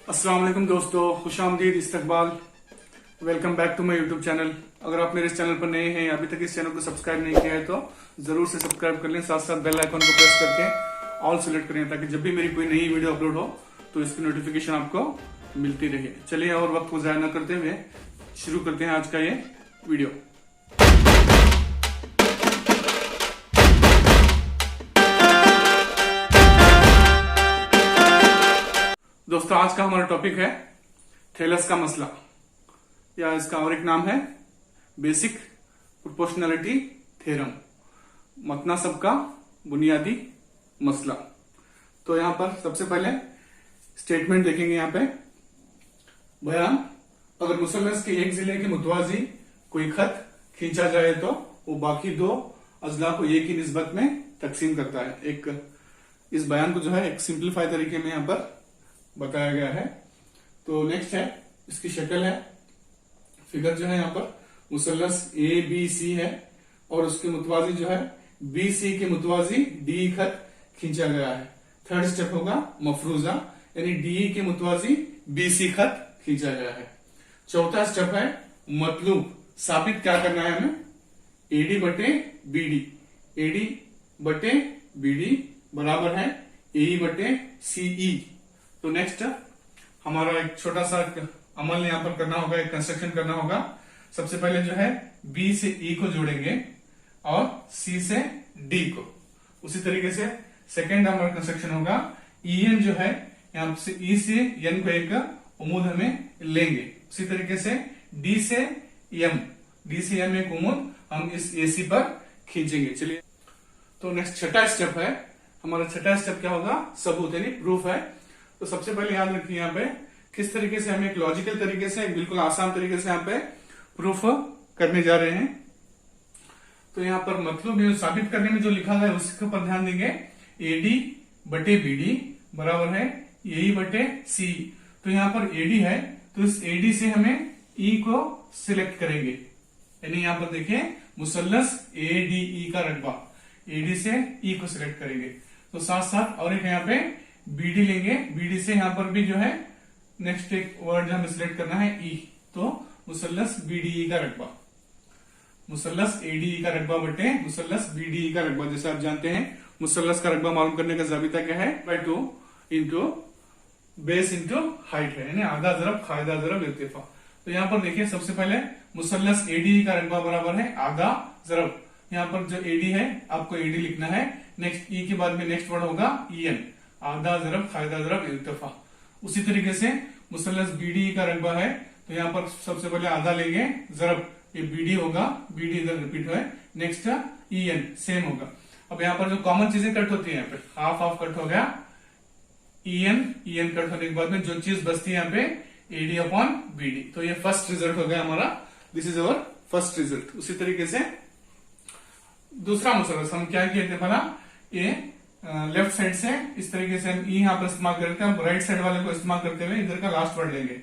अस्सलाम वालेकुम दोस्तों, खुशामदीद, इस्तकबाल। Welcome back to my YouTube channel. अगर आप मेरे इस चैनल पर नए हैं, अभी तक इस चैनल को सब्सक्राइब नहीं किया है तो जरूर से सब्सक्राइब कर लें। साथ साथ बेल आइकन को प्रेस करके ऑल सेलेक्ट करें ताकि जब भी मेरी कोई नई वीडियो अपलोड हो तो इसकी नोटिफिकेशन आपको मिलती रहे। चलिए और वक्त को जाया न करते हुए शुरू करते हैं आज का ये वीडियो। दोस्तों, आज का हमारा टॉपिक है थेलस का मसला, या इसका और एक नाम है बेसिक प्रोपोर्शनैलिटी थ्योरम, मतलब सबका बुनियादी मसला। तो यहां पर सबसे पहले स्टेटमेंट देखेंगे। यहां पे बयान, अगर मुसल्लस के एक जिले के मुतवाजी कोई खत खींचा जाए तो वो बाकी दो अजला को एक ही निस्बत में तकसीम करता है। एक इस बयान को जो है एक सिंप्लीफाई तरीके में यहां पर बताया गया है। तो नेक्स्ट है, इसकी शक्ल है, फिगर जो है यहाँ पर मुसल्लस ए बी सी है और उसके मुतवाजी जो है बी सी के मुतवाजी डी खत खींचा गया है। थर्ड स्टेप होगा मफरूजा, यानी डी के मुतवाजी बी सी खत खींचा गया है। चौथा स्टेप है मतलूब, साबित क्या करना है हमें, एडी बटे बीडी, एडी बटे बीडी बराबर है ए बटे सीई। तो नेक्स्ट हमारा एक छोटा सा अमल यहाँ पर करना होगा, एक कंस्ट्रक्शन करना होगा। सबसे पहले जो है बी से ई को जोड़ेंगे और सी से डी को। उसी तरीके से सेकेंड हमारा कंस्ट्रक्शन होगा, ई एन जो है यहाँ से ई से एन को एक उमूद हमें लेंगे। उसी तरीके से डी से एम एक उमूद हम इस ए सी पर खींचेंगे। चलिए, तो नेक्स्ट छठा स्टेप है हमारा। छठा स्टेप क्या होगा, सबूत यानी प्रूफ है। तो सबसे पहले याद रखिए यहाँ पे किस तरीके से हम एक लॉजिकल तरीके से, एक बिल्कुल आसान तरीके से यहाँ पे प्रूफ करने जा रहे हैं। तो यहाँ पर मतलब साबित करने में जो लिखा है उसके ऊपर ध्यान देंगे। एडी बटे बीडी बराबर है ए बटे सी। तो यहाँ पर एडी है तो इस एडी से हमें ई को सिलेक्ट करेंगे, यानी यहाँ पर देखिए मुसल्लस ए डी ई का रकबा, एडी से ई को सिलेक्ट करेंगे। तो साथ साथ और एक यहाँ पे बीडी लेंगे, बीडी से यहां पर भी जो है नेक्स्ट एक वर्ड हमें सिलेक्ट करना है ई। तो मुसल्लस बीडीई का रकबा, मुसल्लस एडीई का रकबा बटे मुसल्लस बीडीई का रकबा। जैसे आप जानते हैं मुसल्लस का रकबा मालूम करने का जाबिता क्या है, by 2 into base into height है, यानी आधा जरब कायदा जरब इर्तिफा। तो यहाँ पर देखिए सबसे पहले मुसल्लस एडीई का रकबा बराबर है आधा जरब, यहाँ पर जो एडी है आपको एडी लिखना है। नेक्स्ट ई के बाद में नेक्स्ट वर्ड होगा ई एन, आधा जरब कायदा जरब इर्तिफा। उसी तरीके से मुसल्लस बीडी का रकबा है तो यहाँ पर सबसे पहले आधा लेंगे जरब, ये बीडी होगा, बीडी इधर रिपीट हुआ है। नेक्स्ट ई एन सेम होगा। अब यहाँ पर जो कॉमन चीजें कट होती है, यहाँ पे हाफ हाफ कट हो गया, ई एन कट होने के बाद में जो चीज बचती है यहाँ पे एडी अपॉन बीडी। तो ये फर्स्ट रिजल्ट हो गया हमारा, this is our first result. उसी तरीके से दूसरा मुसल्लस हम क्या किए थे भला, ये लेफ्ट साइड से इस तरीके से हम ई यहाँ पर इस्तेमाल करते हैं, राइट साइड वाले को इस्तेमाल करते हुए इधर का लास्ट वर्ड लेंगे।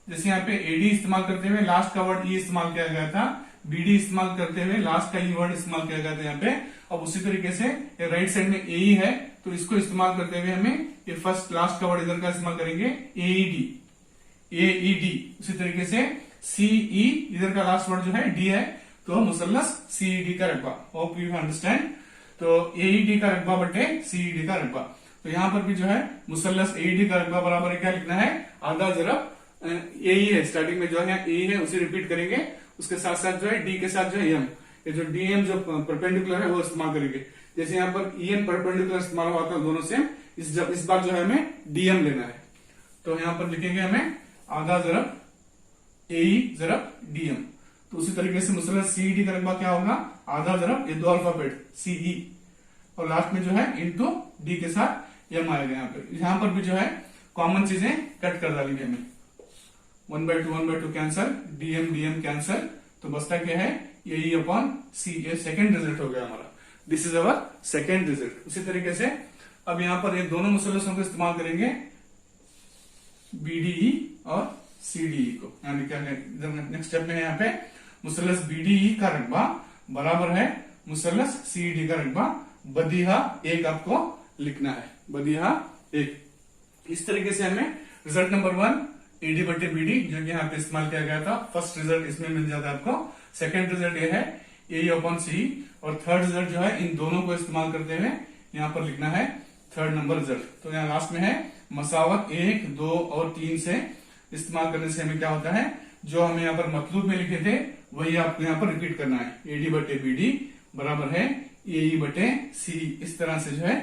जैसे यहाँ पे एडी इस्तेमाल करते हुए लास्ट का वर्ड ई इस्तेमाल किया गया था, बीडी इस्तेमाल करते हुए लास्ट का ई वर्ड इस्तेमाल किया गया था यहाँ पे। अब उसी तरीके से राइट साइड में ए है तो इसको इस्तेमाल करते हुए हमें ये फर्स्ट लास्ट का वर्ड इधर का इस्तेमाल करेंगे एईडी। उसी तरीके से सीई इधर का लास्ट वर्ड जो है डी है तो मुसल्लस सीईडी का रकबा। Hope you understand. तो एईडी का रकबा बटे सीईडी का रकबा। तो यहां पर भी जो है मुसल्लस एईडी का रकबा बराबर है क्या लिखना है, आधा जरब एई है, स्टार्टिंग में जो है ए है उसे रिपीट करेंगे, उसके साथ साथ जो है डी के साथ जो है एम, ये जो डी एम जो परपेंडिकुलर है वो इस्तेमाल करेंगे। जैसे यहाँ पर ई एन परपेंडिकुलर इस्तेमाल हुआ था दोनों से, इस बार जो है हमें डीएम लेना है। तो यहाँ पर लिखेंगे हमें आधा जरब एई जरब डीएम। तो उसी तरीके से मुसल्लस सीईडी का रकबा क्या होगा, आधा जरब ये दो अल्फाबेट सीई और लास्ट में जो है इनटू डी के साथ एम आएगा। यहाँ पर भी जो है कॉमन चीजें कट कर डालेंगे हमें, 1/2 कैंसल, डीएम कैंसल, तो बचता क्या है ए अपॉन सी। ये सेकेंड रिजल्ट हो गया हमारा, this is our second result. उसी तरीके से अब यहाँ पर ये दोनों मुसल्लसों को इस्तेमाल करेंगे बीडीई और सीडीई को। नेक्स्ट स्टेप में यहाँ पे मुसल्लस बीडीई का रकबा बराबर है मुसल्लस सीडी का रकबा, बदीहा एक आपको लिखना है, बदीहा एक। इस तरीके से हमें रिजल्ट नंबर 1 एडी बटे बीडी जो कि यहाँ पे इस्तेमाल किया गया था। फर्स्ट रिजल्ट इसमें मिल जाता है आपको। सेकंड रिजल्ट ये है ए अपॉन सी, और थर्ड रिजल्ट जो है इन दोनों को इस्तेमाल करते हुए यहाँ पर लिखना है थर्ड नंबर रिजल्ट। तो यहाँ लास्ट में है मसावत 1, 2 और 3 से इस्तेमाल करने से हमें क्या होता है, जो हमें यहाँ पर मतलूब में लिखे थे वही आपको यहाँ पर रिपीट करना है। एडी बटे बीडी बराबर है ए बटे सी, इस तरह से जो है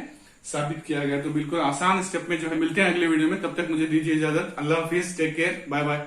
साबित किया गया। तो बिल्कुल आसान स्टेप में जो है मिलते हैं अगले वीडियो में। तब तक मुझे दीजिए इजाजत। अल्लाह हाफिज, टेक केयर, बाय बाय।